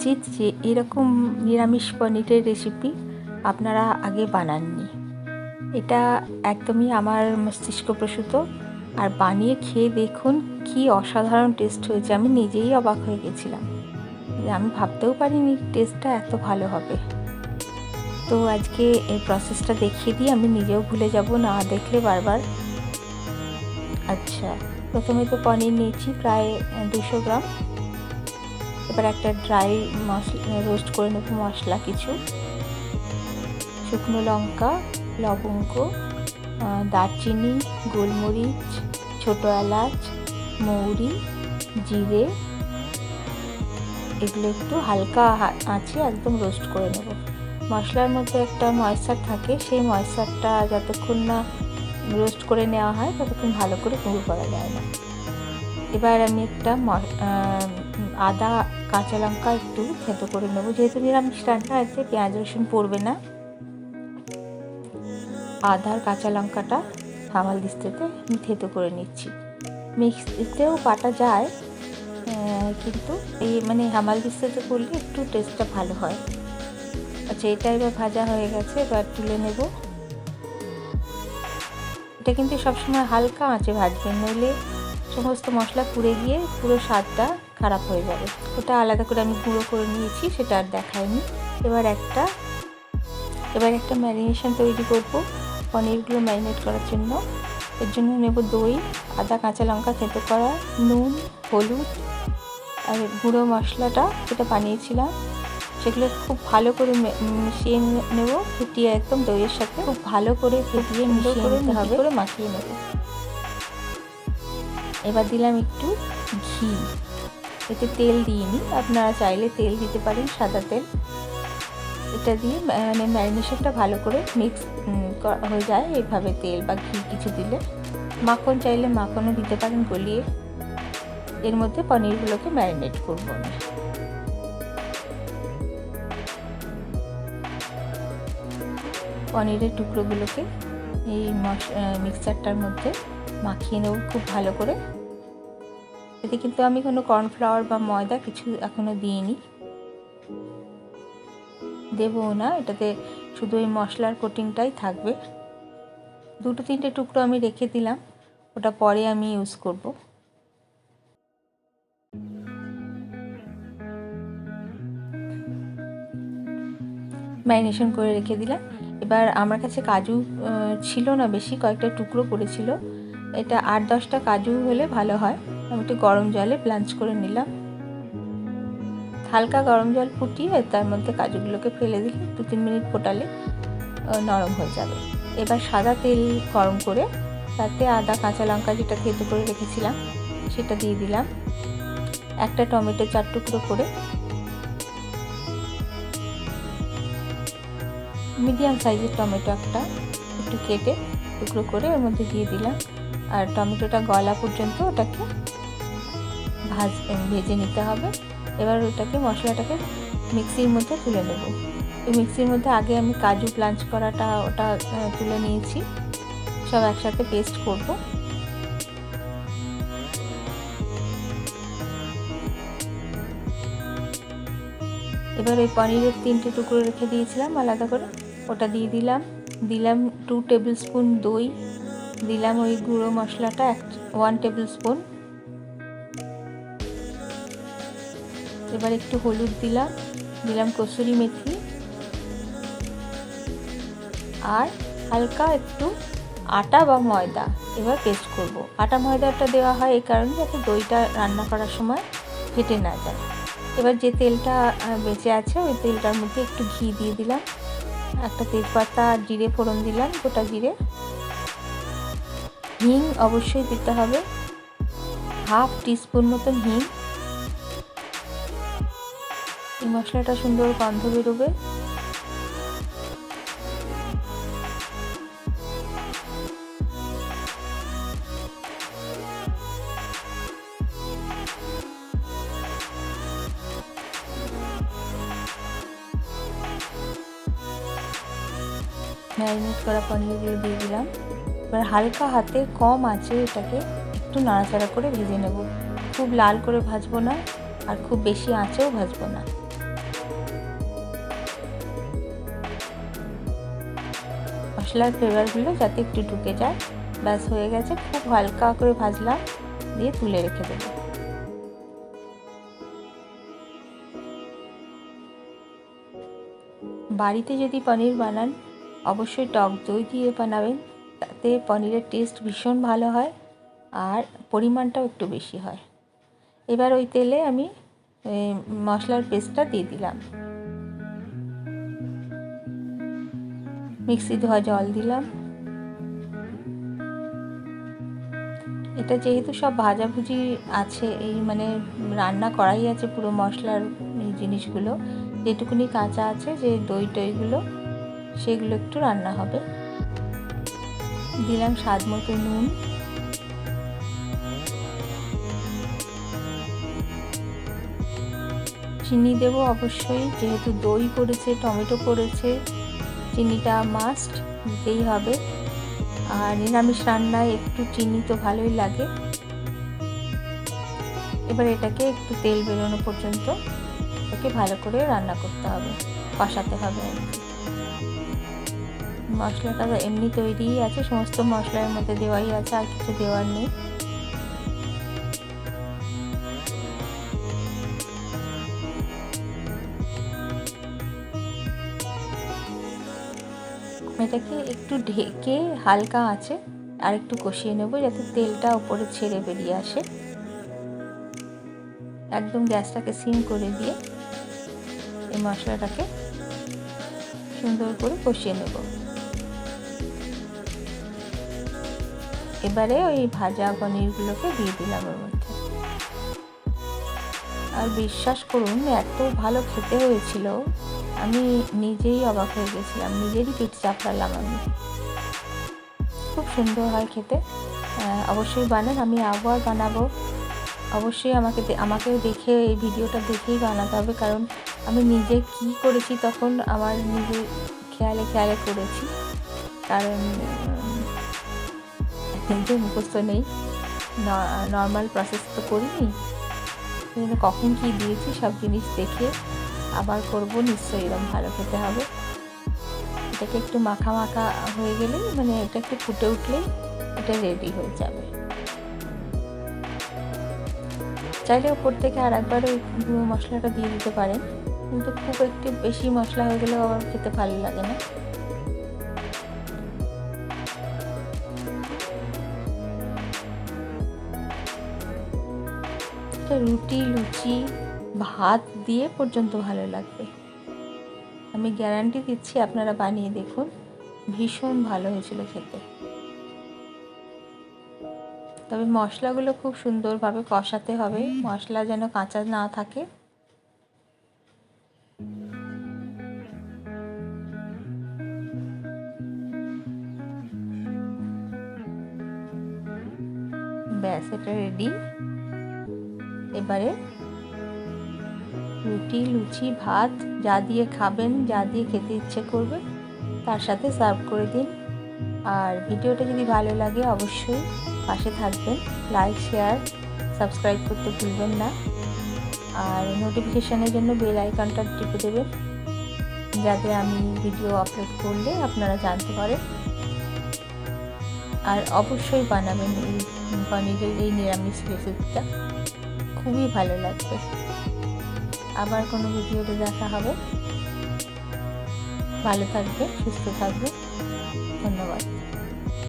নিশ্চিত যে এরকম নিরামিষ পনিরের রেসিপি আপনারা আগে বানাননি। এটা একদমই আমার মস্তিষ্কপ্রসূত, আর বানিয়ে খেয়ে দেখুন কি অসাধারণ টেস্ট হয়েছে। আমি নিজেই অবাক হয়ে গেছিলাম, আমি ভাবতেও পারিনি টেস্টটা এত ভালো হবে। তো আজকে এই প্রসেসটা দেখিয়ে দিই, আমি নিজেও ভুলে যাব না দেখলে বারবার। আচ্ছা, প্রথমে তো পনির নিয়েছি প্রায় 200 গ্রাম। এবার একটা ড্রাই মশলা রোস্ট করে নেব, মশলা কিছু, শুকনো লঙ্কা, লবঙ্গ, দারচিনি, গোলমরিচ, ছোটো এলাচ, মৌরি, জিরে, এগুলো একটু হালকা আঁচে একদম রোস্ট করে নেব। মশলার মধ্যে একটা ময়েশ্চার থাকে, সেই ময়েশ্চারটা যতক্ষণ না রোস্ট করে নেওয়া হয় ততক্ষণ ভালো করে গুঁড়ো করা যায় না। এবার আমি একটা আদা, কাঁচা লঙ্কা একটু থেতো করে নেব। যেহেতু নিরামিষ রান্না আছে, পেঁয়াজ রসুন পড়বে না। আদা আর কাঁচা লঙ্কাটা হামাল দিস্তাতে আমি থেতো করে নিচ্ছি। মিক্সিতেও বাটা যায়, কিন্তু এই হামাল দিস্তাতে করলে একটু টেস্টটা ভালো হয়। আচ্ছা, এটা এবার ভাজা হয়ে গেছে, এবার তুলে নেব। এটা কিন্তু সবসময় হালকা আঁচে ভাজবেন, নইলে সমস্ত মশলা পুড়ে গিয়ে পুরো স্বাদটা খারাপ হয়ে যাবে। ওটা আলাদা করে আমি গুঁড়ো করে নিয়েছি, সেটা আর দেখাইনি। এবার একটা ম্যারিনেশন তৈরি করব পনিরগুলো ম্যারিনেট করার জন্য। এর জন্য নেব দই, আদা, কাঁচা লঙ্কা থেতো করা, নুন, হলুদ আর গুঁড়ো মশলাটা যেটা বানিয়েছিলাম সেগুলো খুব ভালো করে মিশিয়ে নেব। ফুটিয়ে একদম দইয়ের সাথে খুব ভালো করে ফুটিয়ে মিশিয়ে নিতে হবে, করে মাখিয়ে নেব। এবার দিলাম একটু ঘি, এতে তেল দিইনি, আপনারা চাইলে তেল দিতে পারেন, সাদা তেল। এটা দিয়ে ম্যারিনেশনটা ভালো করে মিক্স হয়ে যায় এইভাবে, তেল বা ঘি কিছু দিলে। মাখন চাইলে মাখনও দিতে পারেন গলিয়ে। এর মধ্যে পনিরগুলোকে ম্যারিনেট করব আমি। পনিরের টুকরোগুলোকে এই মিক্সচারটার মধ্যে মাখিয়ে নেব খুব ভালো করে। এতে কিন্তু আমি কোনো কর্নফ্লাওয়ার বা ময়দা কিছু এখনও দিইনি, দেবও না। এটাতে শুধু এই মশলার কোটিংটাই থাকবে। 2-3টে টুকরো আমি রেখে দিলাম, ওটা পরে আমি ইউজ করব। ম্যারিনেশন করে রেখে দিলাম। এবার আমার কাছে কাজু ছিল না বেশি, কয়েকটা টুকরো পড়েছিল। এটা 8-10টা কাজু হলে ভালো হয়। আমি একটু গরম জলে ব্লাঞ্চ করে নিলাম। হালকা গরম জল ফুটিয়ে তার মধ্যে কাজুগুলোকে ফেলে দিলে 2-3 মিনিট ফোটালে নরম হয়ে যাবে। এবার সাদা তেল গরম করে তাতে আদা, কাঁচা লঙ্কা যেটা থেতো করে রেখেছিলাম সেটা দিয়ে দিলাম। একটা টমেটো 4 টুকরো করে, মিডিয়াম সাইজের টমেটো একটা একটু কেটে টুকরো করে ওর মধ্যে দিয়ে দিলাম। আর টমেটোটা গলা পর্যন্ত ওটাকে ভেজে নিতে হবে। এবার মশলাটাকে মিক্সির মধ্যে তুলে নেব। এই মিক্সির মধ্যে আগে আমি কাজু ব্লাঞ্চ করাটা ওটা তুলে নিয়েছি, সব একসাথে পেস্ট করব। এবার ওই পনিরের 3টে টুকরো রেখে দিয়েছিলাম আলাদা করে, ওটা দিয়ে দিলাম। 2 টেবিল স্পুন দই দিলাম, ওই গুঁড়ো মশলাটা 1 টেবিল স্পুন। এবার একটু হলুদ দিলাম কসুরি মেথি, আর হালকা একটু আটা বা ময়দা এবার পেস্ট করব। আটা ময়দাটা দেওয়া হয় এই কারণে যাতে দইটা রান্না করার সময় ফেটে না যায়। এবার যে তেলটা বেঁচে আছে ওই তেলটার মধ্যে একটু ঘি দিয়ে দিলাম, একটা তেজপাতা আর জিরে ফোড়ন দিলাম, গোটা জিরে। হিং অবশ্যই দিতে হবে, 1/2 টিস্পুন মতন হিং। এই মশলাটা সুন্দর গন্ধ বেরোবে। ম্যারিনেট করা পনিরগুলো দিয়ে দিলাম। এবার হালকা হাতে কম আঁচে এটাকে একটু নাড়াচাড়া করে ভেজে নেব। খুব লাল করে ভাজবো না, আর খুব বেশি আঁচেও ভাজবো না। মশলার ফ্লেভারগুলো যাতে একটু ঢুকে যায়। ব্যাস হয়ে গেছে, খুব হালকা করে ভাজলাম, দিয়ে তুলে রেখে দেবো। বাড়িতে যদি পনির বানান অবশ্যই টক দই দিয়ে বানাবেন, তাতে পনিরের টেস্ট ভীষণ ভালো হয় আর পরিমাণটাও একটু বেশি হয়। এবার ওই তেলে আমি মশলার পেস্টটা দিয়ে দিলাম, মিক্সি ধোয়া জল দিলাম। এটা যেহেতু সব ভাজাভুজি আছে, এই মানে রান্না করাই আছে পুরো মশলার এই জিনিসগুলো, যেটুকুনি কাঁচা আছে যে দই টইগুলো সেগুলো একটু রান্না হবে। দিলাম স্বাদ মতো নুন, চিনি দেবো অবশ্যই, যেহেতু দই পড়েছে, টমেটো পড়েছে, চিনিটা মাস্ট দিতেই হবে। আর নিরামিষ রান্নায় একটু চিনি তো ভালোই লাগে। এবার এটাকে একটু তেল বেরোনো পর্যন্ত এটাকে ভালো করে রান্না করতে হবে, কষাতে হবে আর কি। মশলাটা এমনি তৈরিই আছে, সমস্ত মশলার মধ্যে দেওয়াই আছে, আর কিছু দেওয়ার নেই। এটাকে একটু ঢেকে হালকা আঁচে আর একটু কষিয়ে নেব, যাতে তেলটা উপরে ছেড়ে বেরিয়ে আসে। একদম গ্যাসটাকে সিম করে দিয়ে এই মশলাটাকে সুন্দর করে কষিয়ে নেব। এবারে ওই ভাজা পনিরগুলোকে দিয়ে দিলাম ওর মধ্যে। আর বিশ্বাস করুন, এত ভালো খেতে হয়েছিল, আমি নিজেই অবাক হয়ে গেছিলাম, নিজেরই পেট চাপড়ালাম আমি। খুব সুন্দর হয় খেতে, অবশ্যই বানান। আমি আবার বানাবো, অবশ্যই আমাকেও দেখে, এই ভিডিওটা দেখেই বানাতে হবে, কারণ আমি নিজে কি করেছি তখন আমার নিজের খেয়ালে খেয়ালে করেছি, কারণ নিজে মুখস্থ নেই, নর্মাল প্রসেস তো করিনি, কখন কি দিয়েছি সব জিনিস দেখে আবার করব, নিশ্চয়ই এরকম ভালো খেতে হবে। এটাকে একটু মাখা মাখা হয়ে গেলেই, মানে এটা একটু ফুটে উঠলেই এটা রেডি হয়ে যাবে। চাইলে ওপর থেকে আর একবার ওই গুঁড়ো মশলাটা দিয়ে দিতে পারেন, কিন্তু খুব একটু বেশি মশলা হয়ে গেলেও আবার খেতে ভালো লাগে না। রুটি, লুচি, ভাত দিয়ে পর্যন্ত ভালো লাগবে। আমি গ্যারান্টি দিচ্ছি, আপনারা বানিয়ে দেখুন, ভীষণ ভালো হয়েছিল খেতে। তবে মশলাগুলো খুব সুন্দরভাবে কষাতে হবে, মশলা যেন কাঁচা না থাকে। ব্যাস, এটা রেডি। এবারে রুটি, লুচি, ভাত যা দিয়ে খাবেন, যা দিয়ে খেতে ইচ্ছে করবে তার সাথে সার্ভ করে দিন। আর ভিডিওটা যদি ভালো লাগে অবশ্যই পাশে থাকবেন, লাইক, শেয়ার, সাবস্ক্রাইব করতে ভুলবেন না। আর নোটিফিকেশানের জন্য বেল আইকনটা টিপে দেবেন, যাতে আমি ভিডিও আপলোড করলে আপনারা জানতে পারেন। আর অবশ্যই বানাবেন এই পনিরের এই নিরামিষ রেসিপিটা, খুবই ভালো লাগবে। আবার কোনো ভিডিওতে দেখা হবে। ভালো থাকবে, সুস্থ থাকবে। ধন্যবাদ।